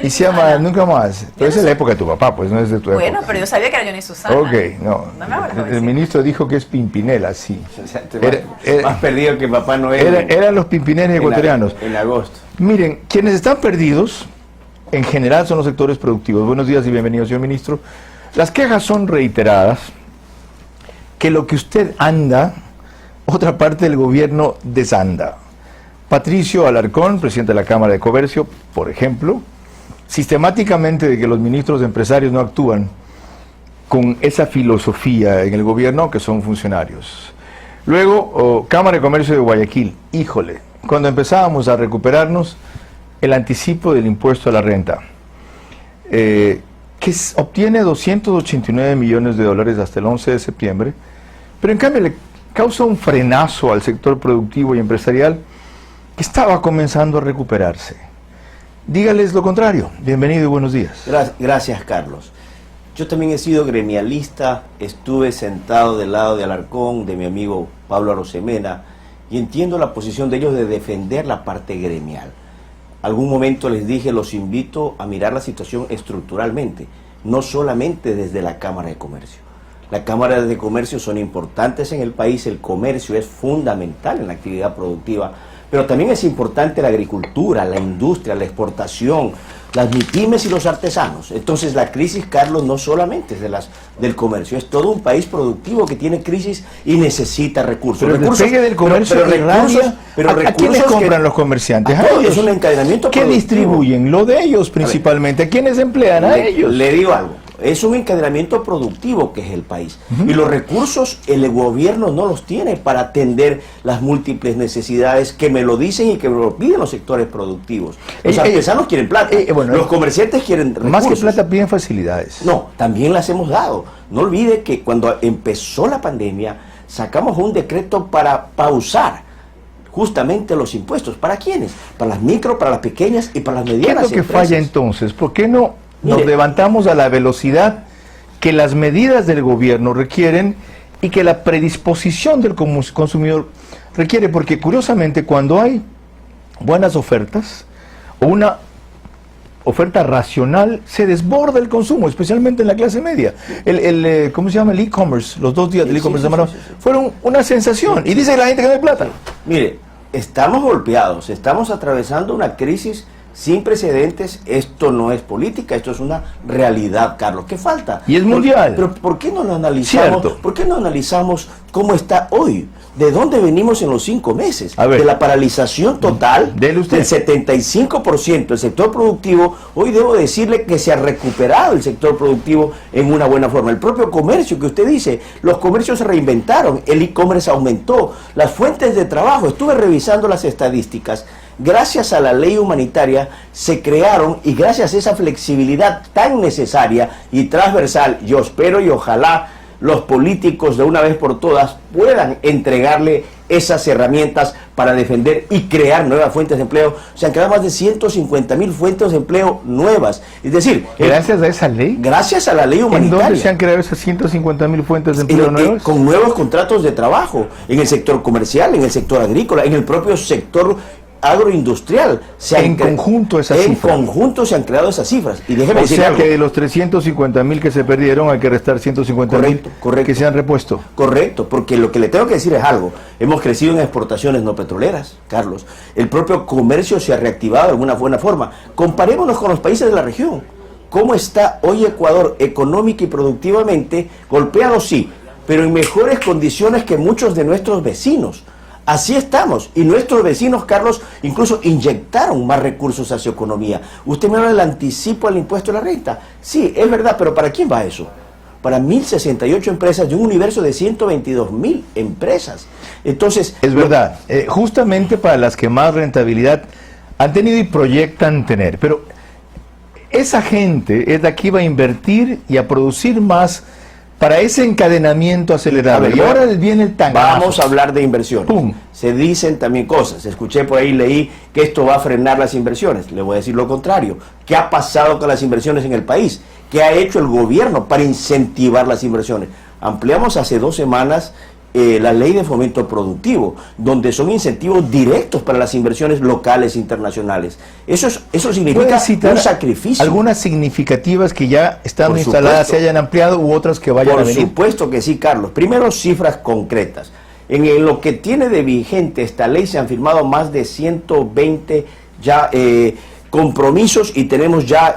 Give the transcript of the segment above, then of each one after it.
Y se llama Nunca Más. Pero esa es la época de tu papá, pues no es de tu época. Bueno, pero yo sabía que era Johnny Susana. Ok, no. El ministro dijo que es Pimpinela, sí. O sea, más perdido que papá no eran los Pimpineles ecuatorianos. En agosto. Miren, quienes están perdidos, en general, son los sectores productivos. Buenos días y bienvenido, señor ministro. Las quejas son reiteradas, que lo que usted anda, otra parte del gobierno desanda. Patricio Alarcón, presidente de la Cámara de Comercio, por ejemplo, sistemáticamente de que los ministros empresarios no actúan con esa filosofía en el gobierno, que son funcionarios. Luego, Cámara de Comercio de Guayaquil, híjole, cuando empezábamos a recuperarnos, el anticipo del impuesto a la renta, que obtiene 289 millones de dólares hasta el 11 de septiembre, pero en cambio le causa un frenazo al sector productivo y empresarial que estaba comenzando a recuperarse. Dígales lo contrario. Bienvenido y buenos días. Gracias, Carlos. Yo también he sido gremialista, estuve sentado del lado de Alarcón, de mi amigo Pablo Arosemena, y entiendo la posición de ellos de defender la parte gremial. Algún momento les dije, los invito a mirar la situación estructuralmente, no solamente desde la Cámara de Comercio. Las cámaras de comercio son importantes en el país, el comercio es fundamental en la actividad productiva, pero también es importante la agricultura, la industria, la exportación, las MIPYMES y los artesanos. Entonces la crisis, Carlos, no solamente es del comercio, es todo un país productivo que tiene crisis y necesita recursos. Pero el despegue del comercio ¿a quiénes compran los comerciantes? A ellos. Es un encadenamiento ¿Qué productivo. Distribuyen? Lo de ellos principalmente. ¿A quiénes emplean? A ellos. Le digo algo. Es un encadenamiento productivo que es el país. Y los recursos el gobierno no los tiene para atender las múltiples necesidades que me lo dicen y que me lo piden los sectores productivos. Los artesanos quieren plata, los comerciantes quieren recursos. Más que plata piden facilidades. No, también las hemos dado. No olvide que cuando empezó la pandemia sacamos un decreto para pausar justamente los impuestos. ¿Para quiénes? Para las micro, para las pequeñas y para las medianas empresas. ¿Qué es lo que falla entonces? ¿Por qué no nos levantamos a la velocidad que las medidas del gobierno requieren y que la predisposición del consumidor requiere? Porque curiosamente cuando hay buenas ofertas o una oferta racional, se desborda el consumo, especialmente en la clase media. ¿Cómo se llama? El e-commerce, los 2 días del e-commerce fueron una sensación. Y dice la gente que no hay plata. Mire, estamos golpeados, estamos atravesando una crisis sin precedentes. Esto no es política, esto es una realidad, Carlos. ¿Qué falta? Y es mundial. Pero ¿por qué no lo analizamos? Cierto. ¿Por qué no analizamos cómo está hoy? ¿De dónde venimos en los 5 meses? A ver, de la paralización total del 75% del sector productivo. Hoy debo decirle que se ha recuperado el sector productivo en una buena forma. El propio comercio que usted dice, los comercios se reinventaron, el e-commerce aumentó, las fuentes de trabajo, estuve revisando las estadísticas. Gracias a la ley humanitaria se crearon, y gracias a esa flexibilidad tan necesaria y transversal, yo espero y ojalá los políticos de una vez por todas puedan entregarle esas herramientas para defender y crear nuevas fuentes de empleo. Se han creado más de 150.000 fuentes de empleo nuevas. Es decir, ¿gracias a esa ley? Gracias a la ley humanitaria. ¿En dónde se han creado esas 150.000 fuentes de empleo nuevas? Con nuevos contratos de trabajo, en el sector comercial, en el sector agrícola, en el propio sector agroindustrial. En conjunto se han creado esas cifras. Y déjeme decir algo. Que de los 350.000 que se perdieron hay que restar 150.000 que se han repuesto. Correcto, porque lo que le tengo que decir es algo. Hemos crecido en exportaciones no petroleras, Carlos. El propio comercio se ha reactivado de alguna buena forma. Comparémonos con los países de la región. ¿Cómo está hoy Ecuador económica y productivamente? Golpeado sí, pero en mejores condiciones que muchos de nuestros vecinos. Así estamos, y nuestros vecinos, Carlos, incluso inyectaron más recursos hacia economía. Usted me habla del anticipo al impuesto a la renta. Sí, es verdad, pero ¿para quién va eso? Para 1.068 empresas de un universo de 122.000 empresas. Entonces, es verdad, justamente para las que más rentabilidad han tenido y proyectan tener. Pero esa gente es la que iba a invertir y a producir más para ese encadenamiento acelerado. Y ahora viene el tangazo. Vamos a hablar de inversiones. ¡Pum! Se dicen también cosas. Escuché por ahí, leí que esto va a frenar las inversiones. Le voy a decir lo contrario. ¿Qué ha pasado con las inversiones en el país? ¿Qué ha hecho el gobierno para incentivar las inversiones? Ampliamos hace 2 semanas la ley de fomento productivo, donde son incentivos directos para las inversiones locales e internacionales. Eso significa un sacrificio. Algunas significativas que ya están Por instaladas supuesto. se hayan ampliado u otras que vayan a venir. Por supuesto que sí, Carlos. Primero, cifras concretas. En lo que tiene de vigente esta ley se han firmado más de 120 ya compromisos y tenemos ya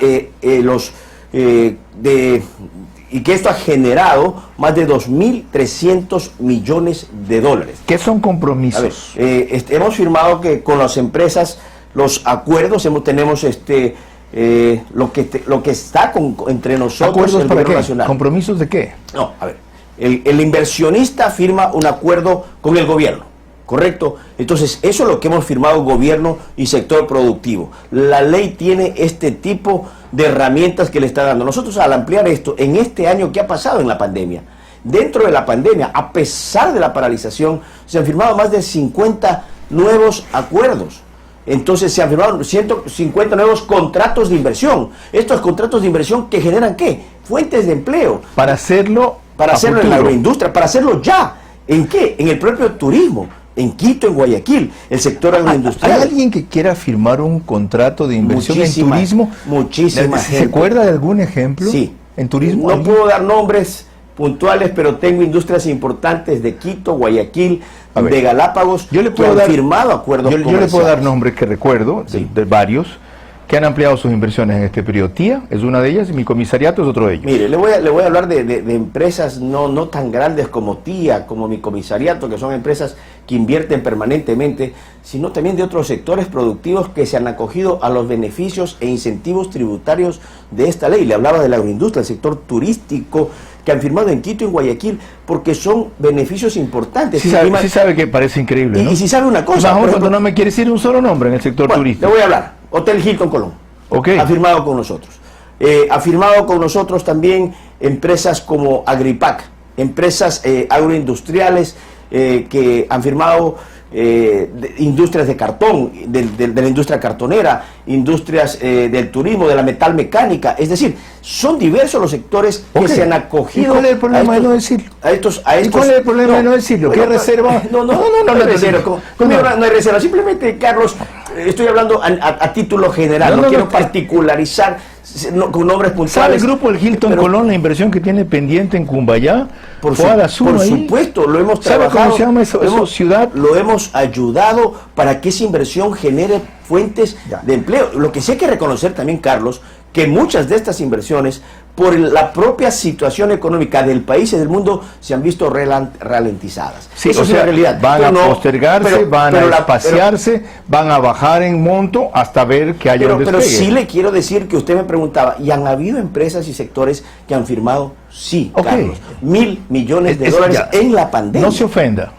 y que esto ha generado más de 2.300 millones de dólares. ¿Qué son compromisos? A ver, hemos firmado que con las empresas los acuerdos, tenemos lo que está entre nosotros. ¿Acuerdos el para gobierno qué? nacional. ¿Compromisos de qué? No, a ver, el inversionista firma un acuerdo con el gobierno, ¿correcto? Entonces, eso es lo que hemos firmado gobierno y sector productivo. La ley tiene este tipo de herramientas que le está dando. Nosotros, al ampliar esto, en este año que ha pasado en la pandemia, dentro de la pandemia, a pesar de la paralización, se han firmado más de 50 nuevos acuerdos. Entonces se han firmado 150 nuevos contratos de inversión. Estos contratos de inversión que generan ¿qué? Fuentes de empleo. Para hacerlo En la agroindustria, para hacerlo ya. ¿En qué? En el propio turismo. En Quito, en Guayaquil, el sector agroindustrial. ¿Hay alguien que quiera firmar un contrato de inversión en turismo? Muchísima gente. ¿Se acuerda de algún ejemplo? Sí. ¿En turismo? No puedo dar nombres puntuales, pero tengo industrias importantes de Quito, Guayaquil, de Galápagos, yo le puedo que han firmado acuerdos yo comerciales. le puedo dar nombres que recuerdo, Sí. de varios, que han ampliado sus inversiones en este periodo. TIA es una de ellas y mi comisariato es otro de ellos. Mire, le voy a hablar de empresas no tan grandes como TIA, como mi comisariato, que son empresas que invierten permanentemente, sino también de otros sectores productivos que se han acogido a los beneficios e incentivos tributarios de esta ley. Le hablaba de la agroindustria, el sector turístico, que han firmado en Quito y en Guayaquil, porque son beneficios importantes. Sí sabe que parece increíble, ¿no? Y si sabe una cosa... Por ejemplo, no me quiere decir un solo nombre en el sector turístico. Le voy a hablar. Hotel Hilton Colón. Okay. Ha firmado con nosotros. Ha firmado con nosotros también empresas como Agripac, empresas agroindustriales que han firmado industrias de cartón, de la industria cartonera, industrias del turismo, de la metal mecánica. Es decir, son diversos los sectores que se han acogido. ¿Y cuál es el problema de no decirlo? ¿Y cuál es el problema de no decirlo? ¿Qué reserva? No hay reserva. No hay reserva. Simplemente, Carlos, estoy hablando a título general. No quiero particularizar con nombres puntuales. ¿Sabe el grupo del Hilton Colón la inversión que tiene pendiente en Cumbayá? Por supuesto, lo hemos trabajado. ¿Sabe cómo se llama eso ciudad? Lo hemos ayudado para que esa inversión genere fuentes de empleo. Lo que sí hay que reconocer también, Carlos, que muchas de estas inversiones, por la propia situación económica del país y del mundo, se han visto ralentizadas. Sí, eso es una realidad. Van a postergarse, van a espaciarse, van a bajar en monto hasta ver que haya un despegue. Pero sí le quiero decir que usted me preguntaba, ¿y han habido empresas y sectores que han firmado? Sí, Carlos. 1.000 millones de dólares en la pandemia. No se ofenda,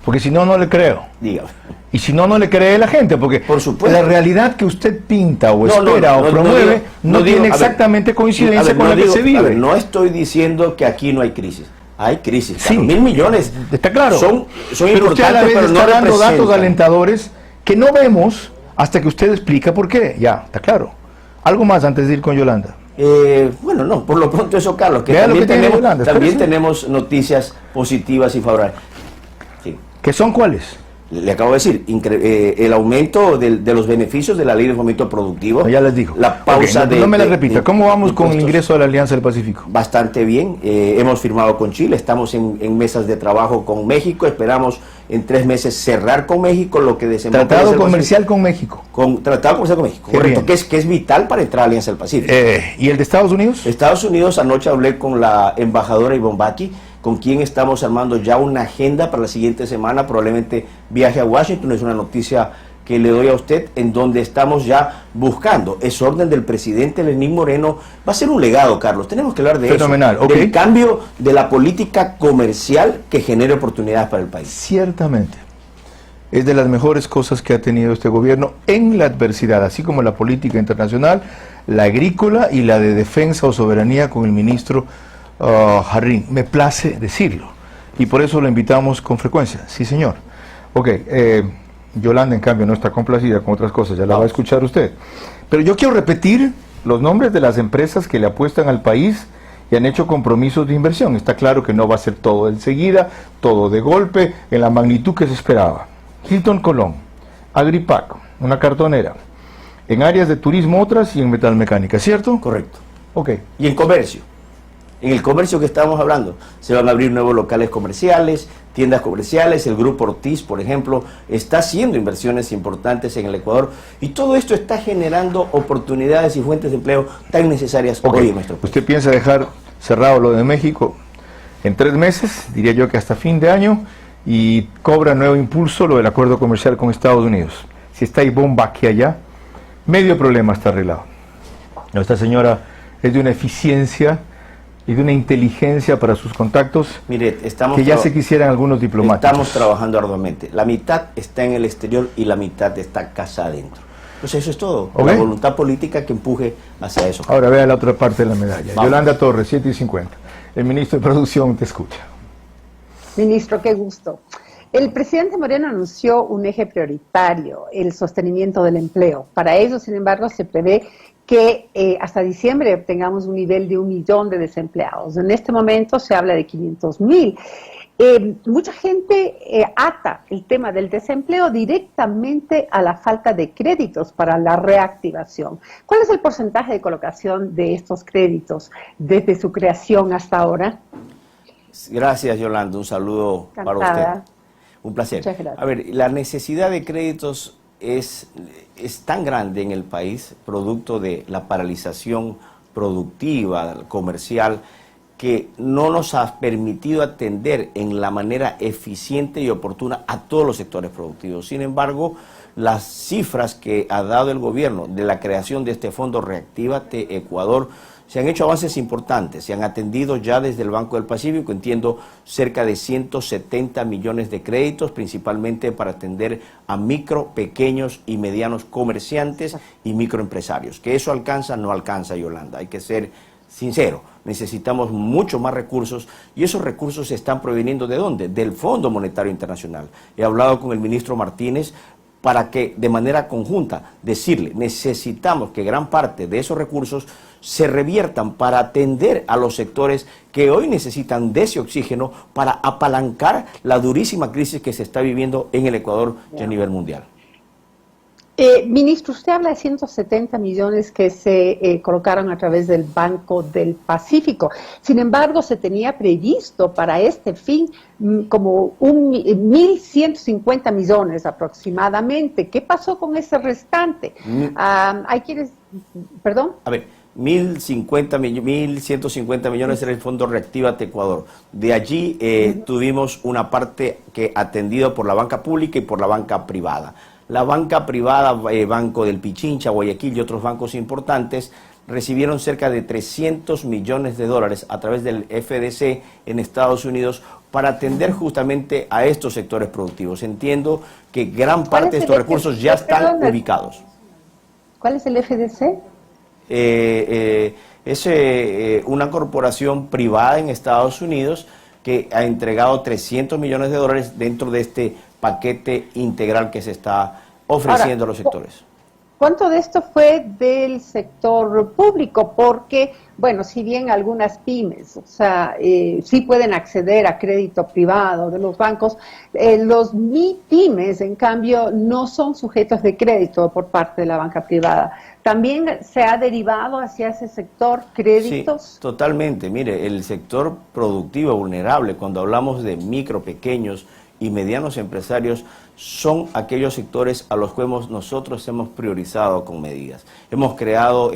porque si no, no le creo. Dígame. Y si no, no le cree la gente, porque por supuesto, la realidad que usted pinta o espera o promueve no tiene exactamente coincidencia con la que se vive. A ver, no estoy diciendo que aquí no hay crisis. Hay crisis. Sí, 1.000 millones. Está claro. Son pero importantes, usted a la vez pero está no dando datos representan. alentadores que no vemos hasta que usted explica por qué. Ya, está claro. Algo más antes de ir con Yolanda. Bueno, no, por lo pronto eso, Carlos, que Vea también, lo que tiene Yolanda, también tenemos noticias positivas y favorables. Sí. ¿Qué son cuáles? Le acabo de decir, el aumento de los beneficios de la ley de fomento productivo. Ya les digo. La pausa no me la repita. ¿Cómo vamos con el ingreso de la Alianza del Pacífico? Bastante bien. Hemos firmado con Chile, estamos en mesas de trabajo con México. Esperamos en 3 meses cerrar con México lo que desemboca. Tratado comercial con México. Tratado comercial con México, correcto. Que es vital para entrar a la Alianza del Pacífico. ¿Y el de Estados Unidos? Estados Unidos, anoche hablé con la embajadora Ivonne Baki, con quien estamos armando ya una agenda para la siguiente semana, probablemente viaje a Washington. Es una noticia que le doy a usted, en donde estamos ya buscando. Es orden del presidente Lenín Moreno. Va a ser un legado, Carlos. Tenemos que hablar de Fenomenal, eso. Del cambio de la política comercial que genere oportunidades para el país. Ciertamente. Es de las mejores cosas que ha tenido este gobierno en la adversidad, así como la política internacional, la agrícola y la de defensa o soberanía con el ministro Jarrín. Me place decirlo. Y por eso lo invitamos con frecuencia. Sí, señor. Ok, Yolanda, en cambio, no está complacida con otras cosas, ya la va a escuchar usted. Pero yo quiero repetir los nombres de las empresas que le apuestan al país y han hecho compromisos de inversión. Está claro que no va a ser todo enseguida, todo de golpe, en la magnitud que se esperaba. Hilton Colón, Agripac, una cartonera, en áreas de turismo otras y en metalmecánica, ¿cierto? Correcto. Ok. Y en comercio. En el comercio que estamos hablando, se van a abrir nuevos locales comerciales, tiendas comerciales, el Grupo Ortiz, por ejemplo, está haciendo inversiones importantes en el Ecuador y todo esto está generando oportunidades y fuentes de empleo tan necesarias hoy en nuestro país. ¿Usted piensa dejar cerrado lo de México en 3 meses, diría yo que hasta fin de año, y cobra nuevo impulso lo del acuerdo comercial con Estados Unidos? Si está ahí bomba aquí allá, medio problema está arreglado. Esta señora es de una eficiencia y de una inteligencia para sus contactos. Mire, que ya se quisieran algunos diplomáticos. Estamos trabajando arduamente. La mitad está en el exterior y la mitad está casa adentro. Pues eso es todo. Okay. La voluntad política que empuje hacia eso. Ahora vea la otra parte de la medalla. Vamos. Yolanda Torres, 7:50. El ministro de Producción te escucha. Ministro, qué gusto. El presidente Moreno anunció un eje prioritario, el sostenimiento del empleo. Para ello, sin embargo, se prevé que hasta diciembre tengamos un nivel de 1 millón de desempleados. En este momento se habla de 500,000. Mucha gente ata el tema del desempleo directamente a la falta de créditos para la reactivación. ¿Cuál es el porcentaje de colocación de estos créditos desde su creación hasta ahora? Gracias, Yolanda. Un saludo para usted. Un placer. Muchas gracias. A ver, la necesidad de créditos es tan grande en el país, producto de la paralización productiva, comercial, que no nos ha permitido atender en la manera eficiente y oportuna a todos los sectores productivos. Sin embargo, las cifras que ha dado el gobierno de la creación de este fondo Reactívate Ecuador, se han hecho avances importantes, se han atendido ya desde el Banco del Pacífico, entiendo, cerca de 170 millones de créditos, principalmente para atender a micro, pequeños y medianos comerciantes y microempresarios. Que eso alcanza, no alcanza, Yolanda, hay que ser sincero, necesitamos mucho más recursos y esos recursos se están proveniendo ¿de dónde? Del Fondo Monetario Internacional. He hablado con el ministro Martínez para que de manera conjunta decirle, necesitamos que gran parte de esos recursos se reviertan para atender a los sectores que hoy necesitan de ese oxígeno para apalancar la durísima crisis que se está viviendo en el Ecuador y a nivel mundial. Ministro, usted habla de 170 millones que se colocaron a través del Banco del Pacífico. Sin embargo, se tenía previsto para este fin como 1.150 millones aproximadamente. ¿Qué pasó con ese restante? Hay quienes... ¿Perdón? A ver, 1.150 millones era el Fondo Reactívate Ecuador. De allí tuvimos una parte que atendida por la banca pública y por la banca privada. La banca privada, Banco del Pichincha, Guayaquil y otros bancos importantes, recibieron cerca de 300 millones de dólares a través del FDC en Estados Unidos para atender justamente a estos sectores productivos. Entiendo que gran parte de estos recursos ya están ubicados. ¿Cuál es el FDC? Es una corporación privada en Estados Unidos que ha entregado 300 millones de dólares dentro de este paquete integral que se está ofreciendo a los sectores. ¿Cuánto de esto fue del sector público? Porque, bueno, si bien algunas pymes, o sea, sí pueden acceder a crédito privado de los bancos, los MIPYMES, en cambio, no son sujetos de crédito por parte de la banca privada. ¿También se ha derivado hacia ese sector créditos? Sí, totalmente. Mire, el sector productivo vulnerable, cuando hablamos de micro, pequeños y medianos empresarios, son aquellos sectores a los cuales nosotros hemos priorizado con medidas. Hemos creado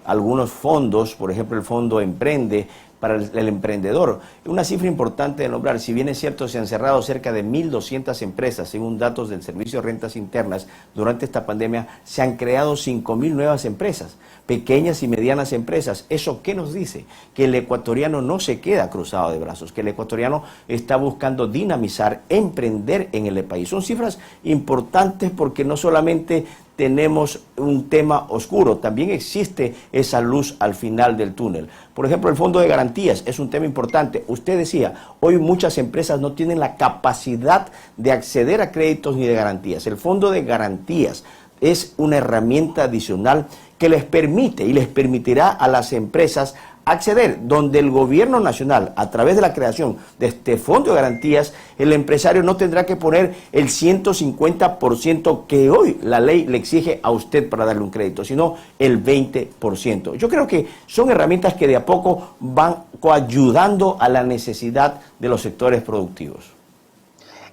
algunos fondos, por ejemplo el Fondo Emprende, para el emprendedor. Una cifra importante de nombrar, si bien es cierto, se han cerrado cerca de 1.200 empresas, según datos del Servicio de Rentas Internas, durante esta pandemia se han creado 5.000 nuevas empresas, pequeñas y medianas empresas. ¿Eso qué nos dice? Que el ecuatoriano no se queda cruzado de brazos, que el ecuatoriano está buscando dinamizar, emprender en el país. Son cifras importantes porque no solamente tenemos un tema oscuro, también existe esa luz al final del túnel. Por ejemplo, el Fondo de Garantías es un tema importante. Usted decía, hoy muchas empresas no tienen la capacidad de acceder a créditos ni de garantías. El Fondo de Garantías es una herramienta adicional que les permite y les permitirá a las empresas acceder, donde el gobierno nacional, a través de la creación de este fondo de garantías, el empresario no tendrá que poner el 150% que hoy la ley le exige a usted para darle un crédito, sino el 20%. Yo creo que son herramientas que de a poco van coayudando a la necesidad de los sectores productivos.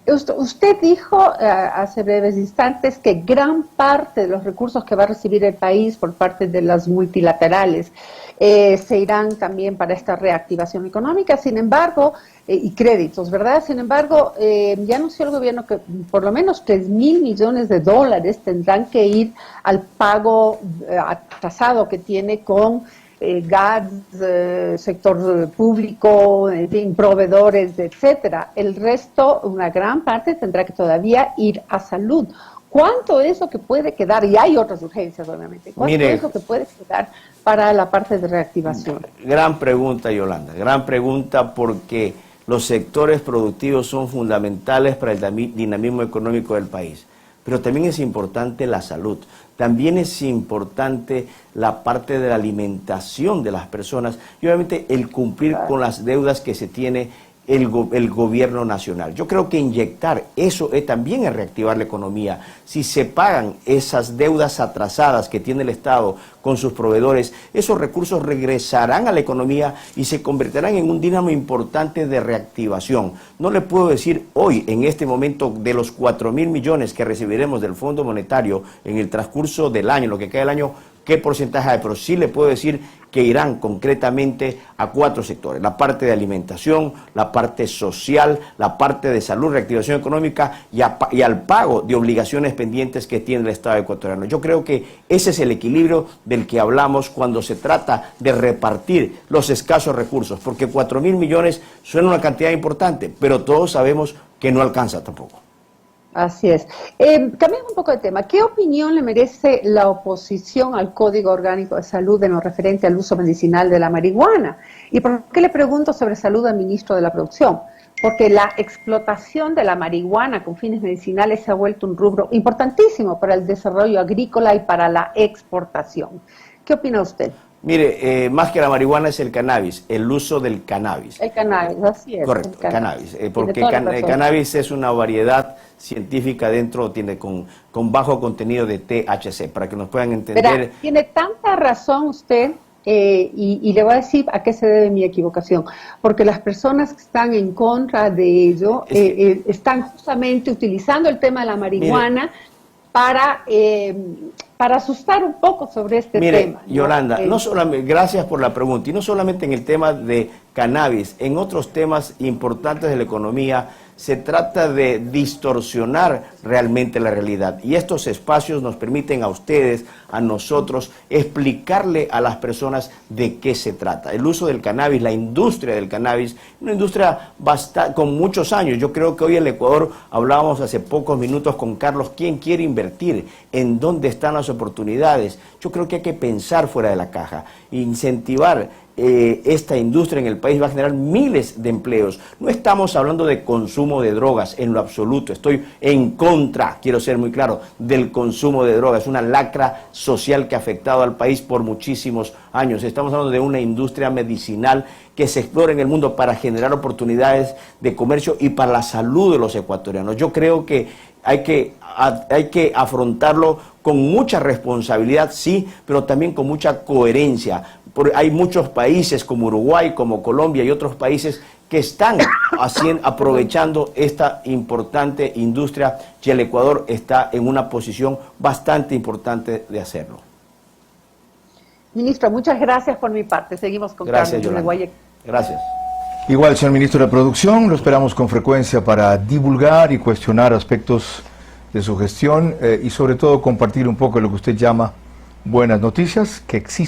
Usted dijo hace breves instantes que gran parte de los recursos que va a recibir el país por parte de las multilaterales se irán también para esta reactivación económica, sin embargo, y créditos, ¿verdad? Sin embargo, ya anunció el gobierno que por lo menos 3.000 millones de dólares tendrán que ir al pago atrasado que tiene con gas, sector público, en fin, proveedores, etcétera. El resto, una gran parte, tendrá que todavía ir a salud. ¿Cuánto es lo que puede quedar? Y hay otras urgencias, obviamente. ¿Cuánto es lo que puede quedar para la parte de reactivación? Gran pregunta, Yolanda. Gran pregunta, porque los sectores productivos son fundamentales para el dinamismo económico del país. Pero también es importante la salud, también es importante la parte de la alimentación de las personas y obviamente el cumplir con las deudas que se tiene el gobierno nacional. Yo creo que inyectar eso también es reactivar la economía. Si se pagan esas deudas atrasadas que tiene el Estado con sus proveedores, esos recursos regresarán a la economía y se convertirán en un dinamo importante de reactivación. No le puedo decir hoy, en este momento, de los 4.000 millones que recibiremos del Fondo Monetario en el transcurso del año, lo que queda del año, qué porcentaje hay, pero sí le puedo decir que irán concretamente a 4 sectores: la parte de alimentación, la parte social, la parte de salud, reactivación económica y al pago de obligaciones pendientes que tiene el Estado ecuatoriano. Yo creo que ese es el equilibrio del que hablamos cuando se trata de repartir los escasos recursos, porque 4.000 millones suena una cantidad importante, pero todos sabemos que no alcanza tampoco. Así es. Cambiando un poco de tema, ¿qué opinión le merece la oposición al Código Orgánico de Salud en lo referente al uso medicinal de la marihuana? ¿Y por qué le pregunto sobre salud al ministro de la Producción? Porque la explotación de la marihuana con fines medicinales se ha vuelto un rubro importantísimo para el desarrollo agrícola y para la exportación. ¿Qué opina usted? Mire, más que la marihuana es el cannabis, el uso del cannabis. El cannabis, así es. Correcto, el cannabis, porque el cannabis es una variedad científica dentro, tiene con bajo contenido de THC, para que nos puedan entender. Verá, tiene tanta razón usted, y le voy a decir a qué se debe mi equivocación, porque las personas que están en contra de ello están justamente utilizando el tema de la marihuana para asustar un poco sobre este tema. Mire, Yolanda, no solamente, gracias por la pregunta, y no solamente en el tema de cannabis, en otros temas importantes de la economía, se trata de distorsionar realmente la realidad. Y estos espacios nos permiten a ustedes, a nosotros, explicarle a las personas de qué se trata. El uso del cannabis, la industria del cannabis, una industria con muchos años. Yo creo que hoy en el Ecuador, hablábamos hace pocos minutos con Carlos, ¿quién quiere invertir? ¿En dónde están las oportunidades? Yo creo que hay que pensar fuera de la caja, incentivar esta industria en el país va a generar miles de empleos. No estamos hablando de consumo de drogas en lo absoluto. Estoy en contra, quiero ser muy claro, del consumo de drogas. Es una lacra social que ha afectado al país por muchísimos años. Estamos hablando de una industria medicinal que se explora en el mundo para generar oportunidades de comercio y para la salud de los ecuatorianos. Yo creo que hay que afrontarlo con mucha responsabilidad, sí, pero también con mucha coherencia. Hay muchos países como Uruguay, como Colombia y otros países que están aprovechando esta importante industria y el Ecuador está en una posición bastante importante de hacerlo. Ministro, muchas gracias por mi parte. Seguimos con Gracias, Carlos Yolanda. Gracias. Igual, señor ministro de la Producción, lo esperamos con frecuencia para divulgar y cuestionar aspectos de su gestión y sobre todo compartir un poco lo que usted llama buenas noticias que existen.